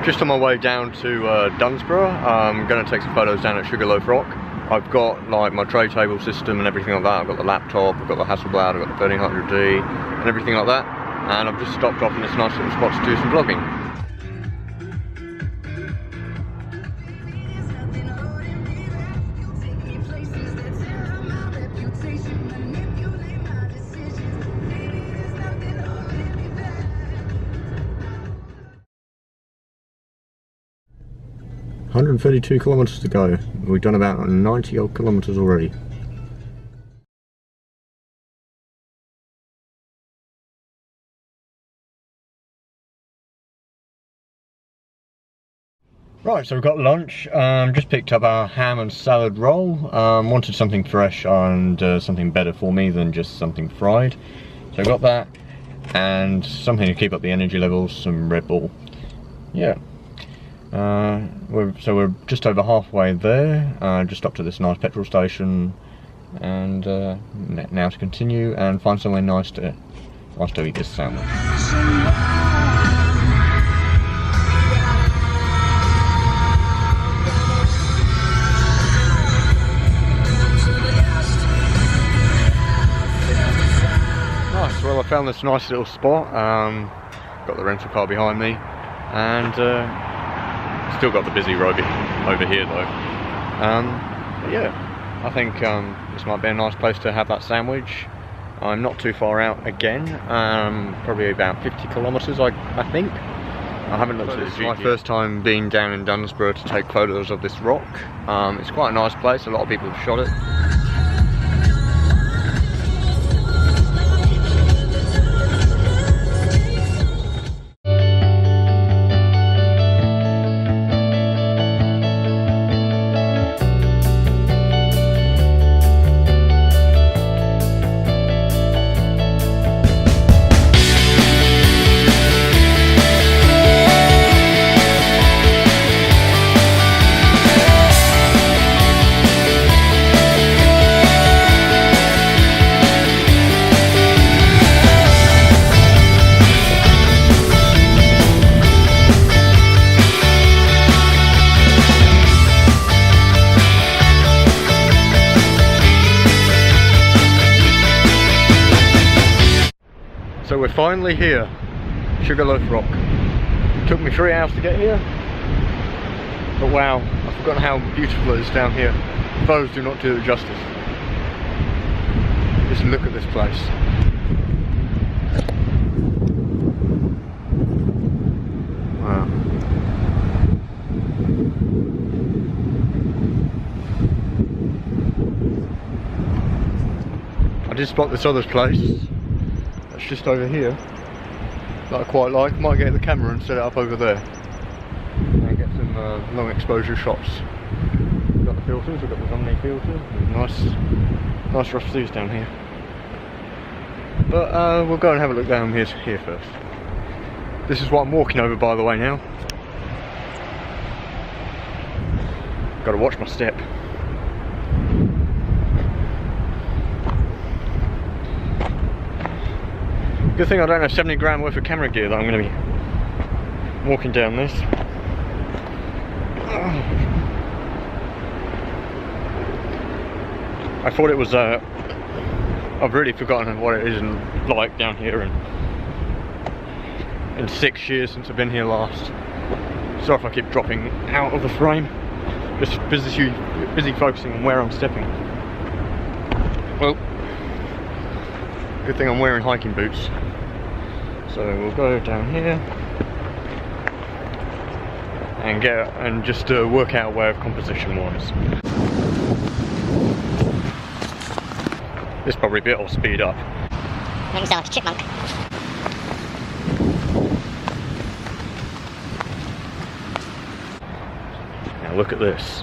Just on my way down to Dunsborough. I'm going to take some photos down at Sugarloaf Rock. I've got like my tray table system and everything like that. I've got the laptop, I've got the Hasselblad, I've got the 1300D and everything like that. And I've just stopped off in this nice little spot to do some vlogging. "132 kilometres to go." We've done about 90 odd kilometres already. Right, so we've got lunch. Just picked up our ham and salad roll. Wanted something fresh and something better for me than just something fried. So I got that and something to keep up the energy levels, some Red Bull. Yeah. We're just over halfway there, just up to this nice petrol station, and now to continue and find somewhere nice to eat this sandwich. Nice, well I found this nice little spot, got the rental car behind me, and still got the busy road over here though. But yeah, I think this might be a nice place to have that sandwich. I'm not too far out again, probably about 50 kilometres I think. I haven't looked at this. It's my first time being down in Dunsborough to take photos of this rock. It's quite a nice place, a lot of people have shot it. So we're finally here, Sugarloaf Rock. It took me 3 hours to get here, but wow, I've forgotten how beautiful it is down here. Photos do not do it justice. Just look at this place. Wow. I did spot this other place. Just over here that I quite like. Might get the camera and set it up over there and get some long exposure shots. We've got the filters, we've got the Omni filter, nice rough seas down here. But we'll go and have a look down here first. This is what I'm walking over, by the way, now. Got to watch my step. Good thing I don't have 70 grand worth of camera gear that I'm going to be walking down this. I thought it was, I've really forgotten what it is like down here in 6 years since I've been here last. Sorry if I keep dropping out of the frame. Just busy focusing on where I'm stepping. Well, good thing I'm wearing hiking boots. So we'll go down here and just work out where composition wise. This probably bit will speed up. Make me sound like a chipmunk. Now look at this.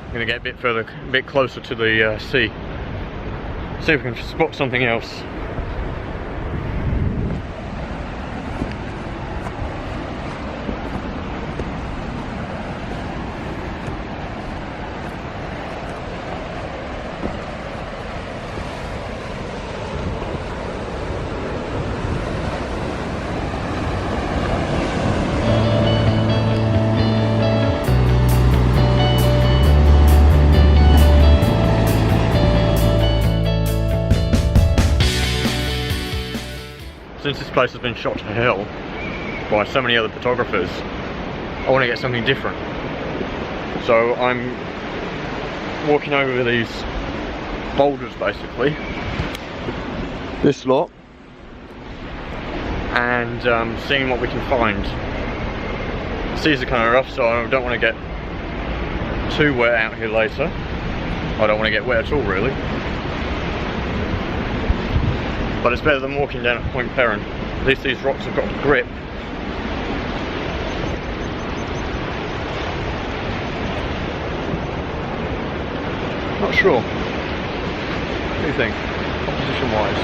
I'm going to get a bit closer to the sea. See if we can spot something else. since this place has been shot to hell by so many other photographers, I want to get something different. So I'm walking over these boulders basically, this lot, and seeing what we can find. The seas are kind of rough, so I don't want to get too wet out here later. I don't want to get wet at all really. But it's better than walking down at Point Perrin. At least these rocks have got grip. Not sure. What do you think, composition wise?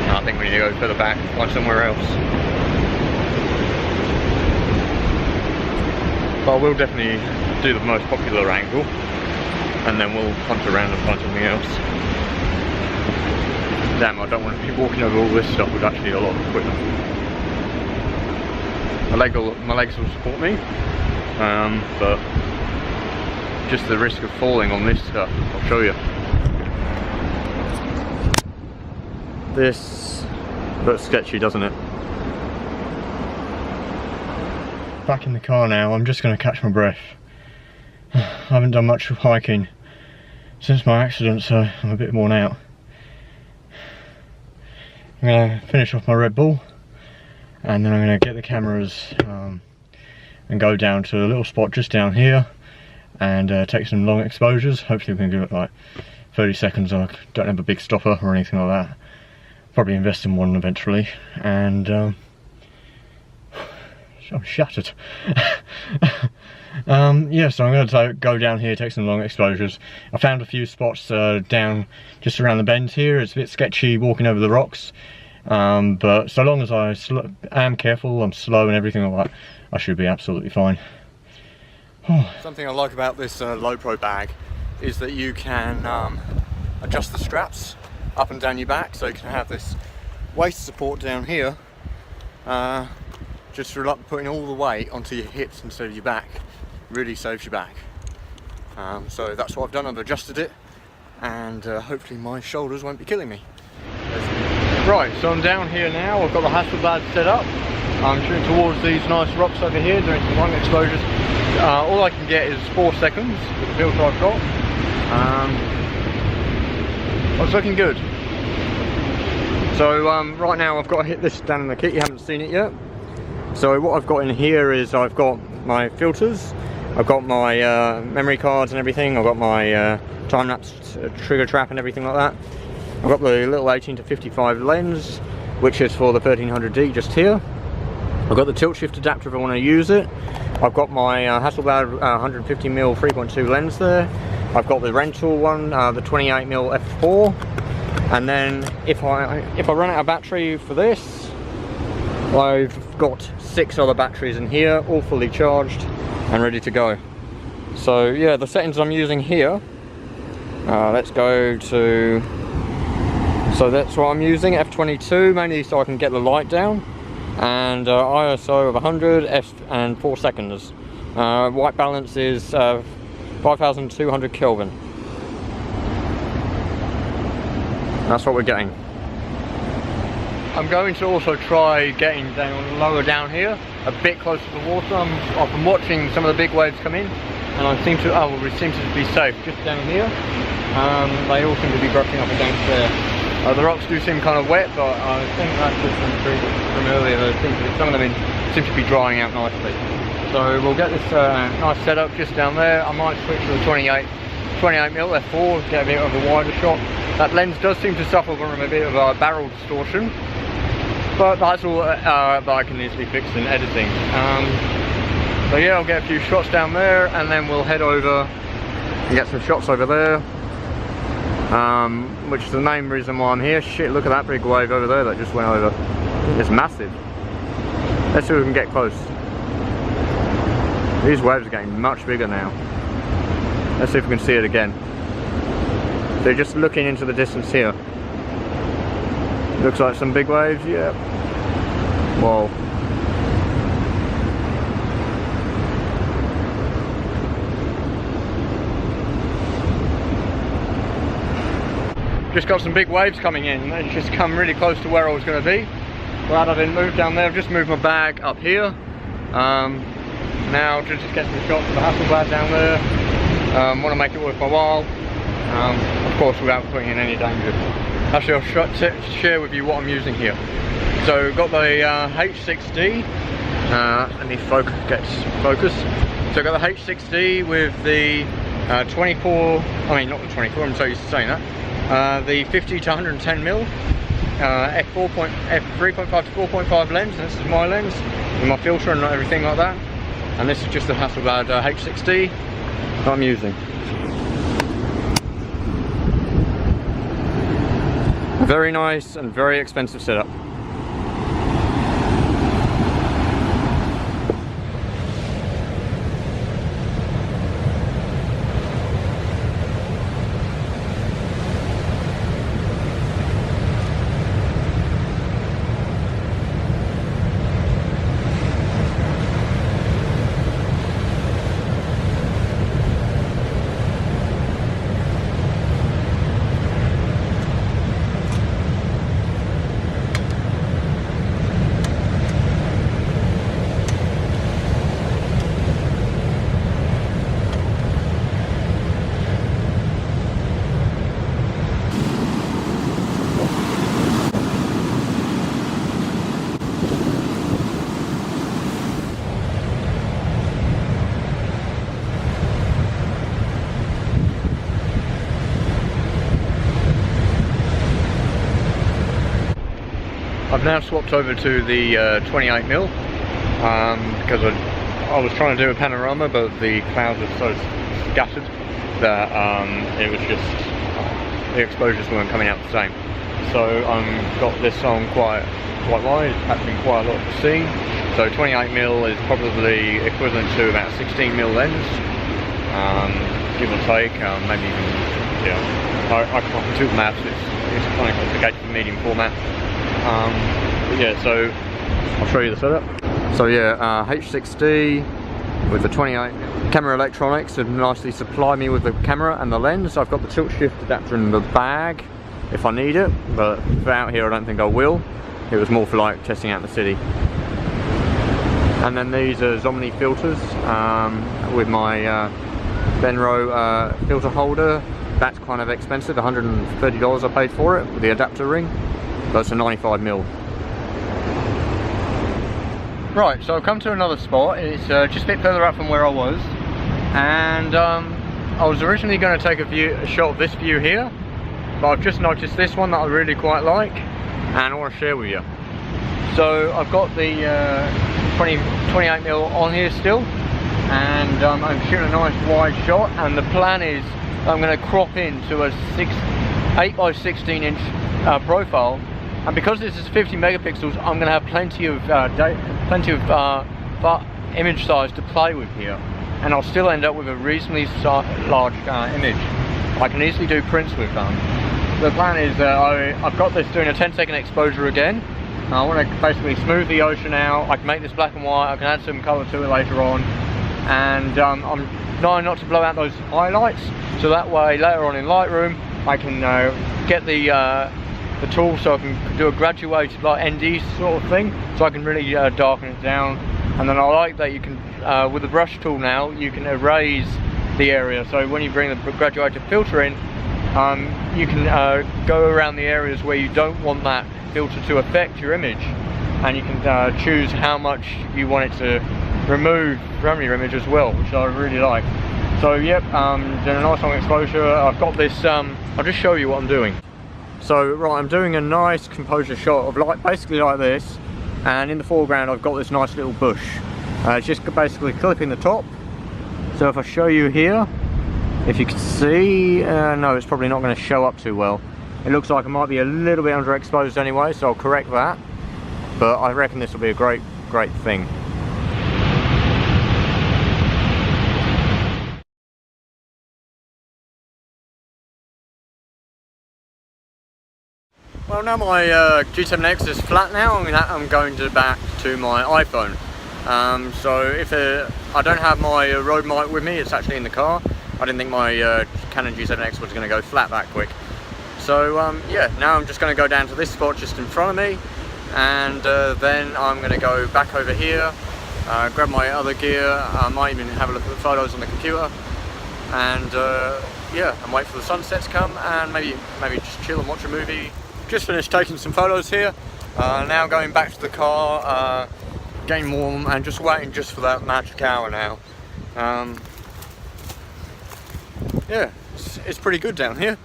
No, I think we need to go further back, find somewhere else. But we'll definitely do the most popular angle, and then we'll hunt around and find something else. Damn, I don't want to be walking over all this stuff with actually a lot of equipment. My legs will support me, but just the risk of falling on this stuff, I'll show you. This looks sketchy, doesn't it? Back in the car now, I'm just going to catch my breath. I haven't done much hiking since my accident, so I'm a bit worn out. I'm going to finish off my Red Bull, and then I'm going to get the cameras and go down to a little spot just down here and take some long exposures. Hopefully we can give it like 30 seconds. I don't have a big stopper or anything like that. Probably invest in one eventually, and I'm shattered. Yeah, so I'm going to go down here, take some long exposures. I found a few spots down just around the bend here. It's a bit sketchy walking over the rocks, but so long as I am careful, I'm slow and everything like that, I should be absolutely fine. Something I like about this low-pro bag is that you can adjust the straps up and down your back, so you can have this waist support down here, just for putting all the weight onto your hips instead of your back. Really saves your back. So that's what I've done. I've adjusted it, and hopefully my shoulders won't be killing me. Right, so I'm down here now. I've got the Hasselblad set up. I'm shooting towards these nice rocks over here, doing some long exposures. All I can get is 4 seconds with the filter I've got. It's looking good. So right now I've got to hit this down in the kit. You haven't seen it yet. So what I've got in here is I've got my filters, I've got my memory cards and everything, I've got my time-lapse trigger trap and everything like that. I've got the little 18-55 lens, which is for the 1300D just here. I've got the tilt shift adapter if I want to use it. I've got my Hasselblad 150mm 3.2 lens there. I've got the rental one, the 28mm f4. And then if I run out of battery for this, I've got 6 other batteries in here, all fully charged and ready to go. So yeah, the settings I'm using here, let's go to, so that's what I'm using, f22, mainly so I can get the light down, and ISO of 100, and 4 seconds. White balance is 5200 Kelvin. That's what we're getting. I'm going to also try getting down lower down here, a bit closer to the water. I've been watching some of the big waves come in, and I seem to, we seem to be safe just down here. They all seem to be brushing up against there. The rocks do seem kind of wet, but I think that's just from earlier. Some of them seem to be drying out nicely. So we'll get this nice setup just down there. I might switch to the 28mm f4, get a bit of a wider shot. That lens does seem to suffer from a bit of a barrel distortion, but that's all that I can easily fix in editing. So yeah, I'll get a few shots down there, and then we'll head over and get some shots over there, which is the main reason why I'm here. Shit, look at that big wave over there that just went over. It's massive. Let's see if we can get close. These waves are getting much bigger now. Let's see if we can see it again. So just looking into the distance here. Looks like some big waves, yeah. Whoa. just got some big waves coming in. They just come really close to where I was going to be. Glad I didn't move down there. I've just moved my bag up here. Now just get some shots of the Hasselblad down there. Want to make it worth my while. Of course, without putting in any danger. Actually, I'll share with you what I'm using here. So, got the H6D. Let me focus. So, I got the H6D with the 24. I mean, not the 24. I'm so used to saying that. The 50 to 110mm f3.5 to 4.5 lens. This is my lens with my filter and everything like that. And this is just the Hasselblad H6D that I'm using. Very nice and very expensive setup. I've now swapped over to the 28mm because I was trying to do a panorama, but the clouds are so scattered that it was just the exposures weren't coming out the same. So I've got this on quite wide, it's actually quite a lot to see. So 28mm is probably equivalent to about 16mm lens, give or take, maybe even, yeah. I can't do the maths, it's kind of complicated for medium format. But yeah, so I'll show you the setup. So yeah, H6D with the 28mm. Camera electronics have nicely supplied me with the camera and the lens. I've got the tilt shift adapter in the bag if I need it, but for out here I don't think I will. It was more for like testing out in the city. And then these are Zomni filters with my Benro filter holder. That's kind of expensive, $130 I paid for it with the adapter ring. That's a 95mm. Right, so I've come to another spot. It's just a bit further up from where I was, and I was originally going to take a shot of this view here, but I've just noticed this one that I really quite like, and I want to share with you. So I've got the 28mm on here still, and I'm shooting a nice wide shot, and the plan is I'm going to crop into a 8 by 16 inch profile. And because this is 50 megapixels, I'm going to have plenty of image size to play with here, and I'll still end up with a reasonably large image. I can easily do prints with them. The plan is I've got this doing a 10-second exposure again. I want to basically smooth the ocean out. I can make this black and white. I can add some colour to it later on, and I'm trying not to blow out those highlights, so that way later on in Lightroom I can get the tool so I can do a graduated like ND sort of thing, so I can really darken it down. And then I like that you can with the brush tool now you can erase the area, so when you bring the graduated filter in, you can go around the areas where you don't want that filter to affect your image, and you can choose how much you want it to remove from your image as well, which I really like. So yep, doing a nice long exposure. I've got this, I'll just show you what I'm doing. So right, I'm doing a nice composure shot of basically like this, and in the foreground I've got this nice little bush. It's just basically clipping the top. So if I show you here, if you can see, no, it's probably not going to show up too well. It looks like it might be a little bit underexposed anyway, so I'll correct that. But I reckon this will be a great thing. Well, now my G7X is flat now, I'm going back to my iPhone. So if I don't have my Rode mic with me, it's actually in the car. I didn't think my Canon G7X was going to go flat that quick. So yeah, now I'm just going to go down to this spot just in front of me, and then I'm going to go back over here, grab my other gear. I might even have a look at the photos on the computer, and yeah, and wait for the sunset to come, and maybe just chill and watch a movie. Just finished taking some photos here. Now going back to the car, getting warm, and just waiting just for that magic hour now. Yeah, it's pretty good down here.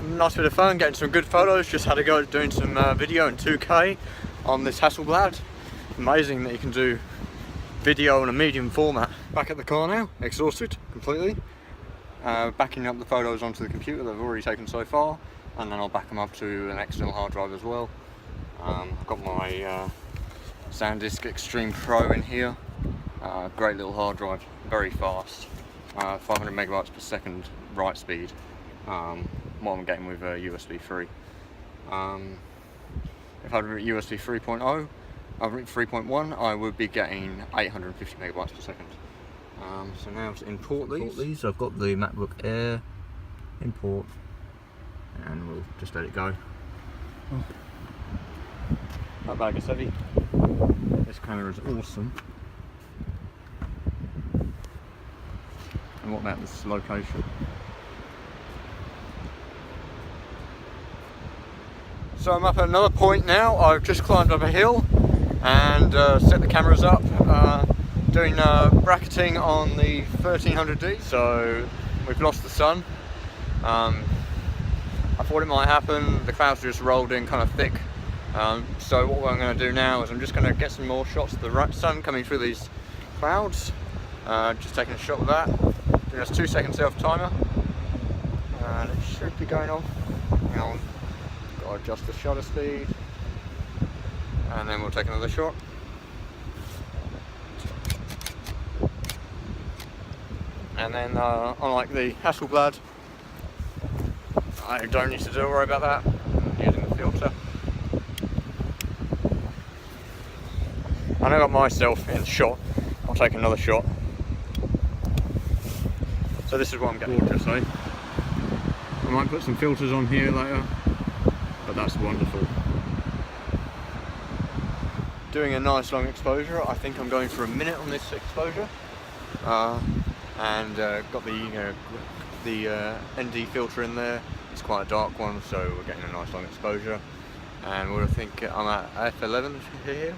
Nice bit of fun, getting some good photos. Just had to go doing some video in 2K on this Hasselblad. Amazing that you can do video in a medium format. Back at the car now, exhausted completely. Backing up the photos onto the computer that I've already taken so far, and then I'll back them up to an external hard drive as well. I've got my SanDisk Extreme Pro in here. Great little hard drive, very fast. 500 megabytes per second write speed. What I'm getting with USB 3. If I had USB 3.0, 3.1, I would be getting 850 megabytes per second. So now to import these. I've got the MacBook Air, import, and we'll just let it go. Oh. That bag is heavy. This camera is awesome. And what about this location? So I'm up at another point now. I've just climbed up a hill and set the cameras up, doing bracketing on the 1300D. So we've lost the sun. I thought it might happen. The clouds just rolled in kind of thick. So what I'm going to do now is I'm just going to get some more shots of the sun coming through these clouds. Just taking a shot with that. Doing this 2 second self timer. And it should be going on. Hang on. Got to adjust the shutter speed. And then we'll take another shot. And then unlike the Hasselblad, I don't need to worry about that. I'm using the filter. I got myself in shot. I'll take another shot. So this is what I'm getting. Gorgeous, eh? I might put some filters on here later, but that's wonderful. Doing a nice long exposure. I think I'm going for a minute on this exposure, and got the ND filter in there. It's quite a dark one, so we're getting a nice long exposure. And we'll think I'm at f11 here.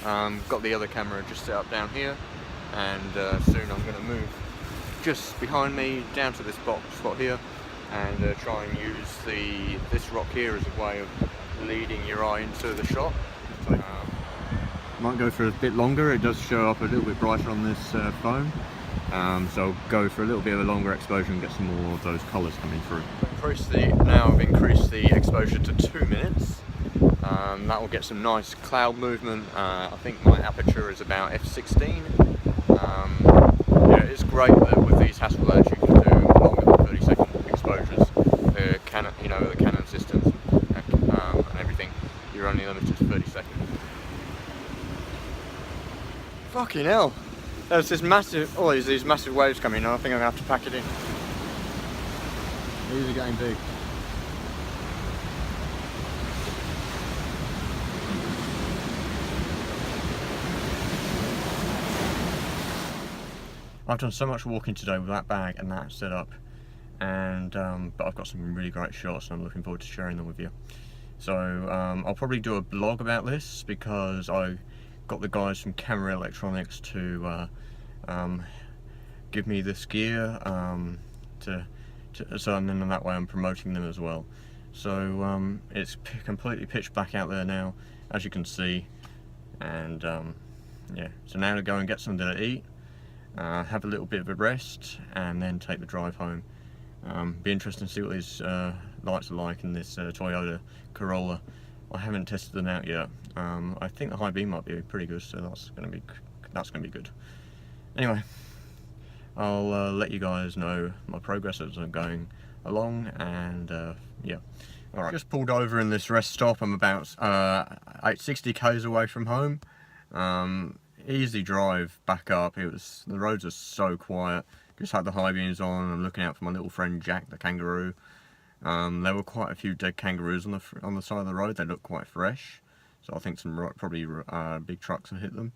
Got the other camera just set up down here, and soon I'm going to move just behind me down to this spot here, and try and use this rock here as a way of leading your eye into the shot. Might go for a bit longer. It does show up a little bit brighter on this phone, so I'll go for a little bit of a longer exposure and get some more of those colours coming through. Now I've increased the exposure to 2 minutes. That will get some nice cloud movement. I think my aperture is about f16. Yeah, it's great that with these Hasselblads you can do longer than 30-second exposures. The Canon, the Canon systems and everything, you're only limited to 30 seconds. Fucking hell! There's this massive, these massive waves coming in. I think I'm gonna have to pack it in. These are getting big. I've done so much walking today with that bag and that setup, and but I've got some really great shots and I'm looking forward to sharing them with you. So I'll probably do a blog about this, because I got the guys from Camera Electronics to give me this gear, so and then that way I'm promoting them as well. So it's completely pitch black out there now, as you can see, and yeah, so now to go and get something to eat, have a little bit of a rest, and then take the drive home. Be interesting to see what these lights are like in this Toyota Corolla. I haven't tested them out yet. I think the high beam might be pretty good, so that's gonna be good. Anyway, I'll let you guys know my progress as I'm going along, and yeah. Alright, just pulled over in this rest stop. I'm about 60 k's away from home. Easy drive back up. The roads are so quiet. Just had the high beams on. I'm looking out for my little friend Jack the kangaroo. There were quite a few dead kangaroos on the side of the road. They looked quite fresh, so I think some probably big trucks have hit them.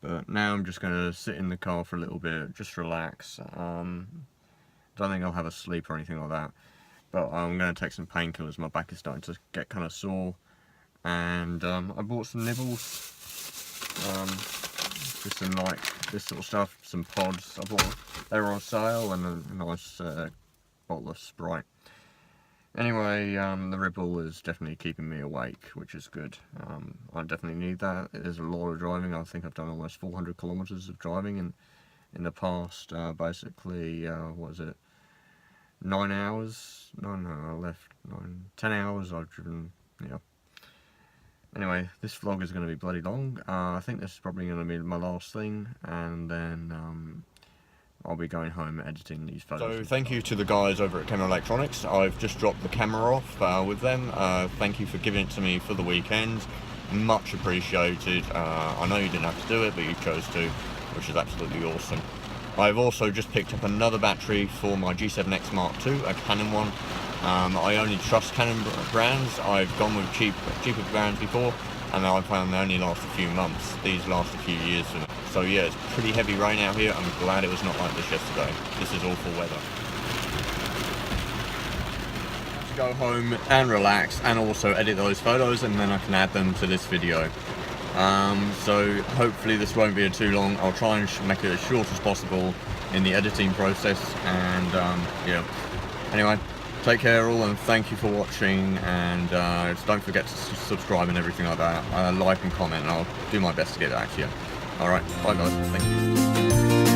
But now I'm just going to sit in the car for a little bit, just relax. Don't think I'll have a sleep or anything like that, but I'm going to take some painkillers. My back is starting to get kind of sore, and I bought some nibbles, just some like this sort of stuff, some pods. They were on sale, and a nice bottle of Sprite. Anyway, the Red Bull is definitely keeping me awake, which is good. I definitely need that. There's a lot of driving. I think I've done almost 400 kilometers of driving in the past, basically, what is it, 9 hours? No, I left 10 hours I've driven, yeah. Anyway, this vlog is going to be bloody long. I think this is probably going to be my last thing, and then I'll be going home editing these photos. So thank you to the guys over at Canon Electronics. I've just dropped the camera off with them. Thank you for giving it to me for the weekend. Much appreciated. I know you didn't have to do it, but you chose to, which is absolutely awesome. I've also just picked up another battery for my G7X Mark II, a Canon one. I only trust Canon brands. I've gone with cheaper brands before, and I found they only last a few months. These last a few years for me. So yeah, it's pretty heavy rain out here. I'm glad it was not like this yesterday. This is awful weather. Go home and relax, and also edit those photos, and then I can add them to this video. So hopefully this won't be too long. I'll try and make it as short as possible in the editing process, and yeah. Anyway, take care all, and thank you for watching, and don't forget to subscribe and everything like that. Like and comment, and I'll do my best to get back to you. Alright, bye guys, thank you.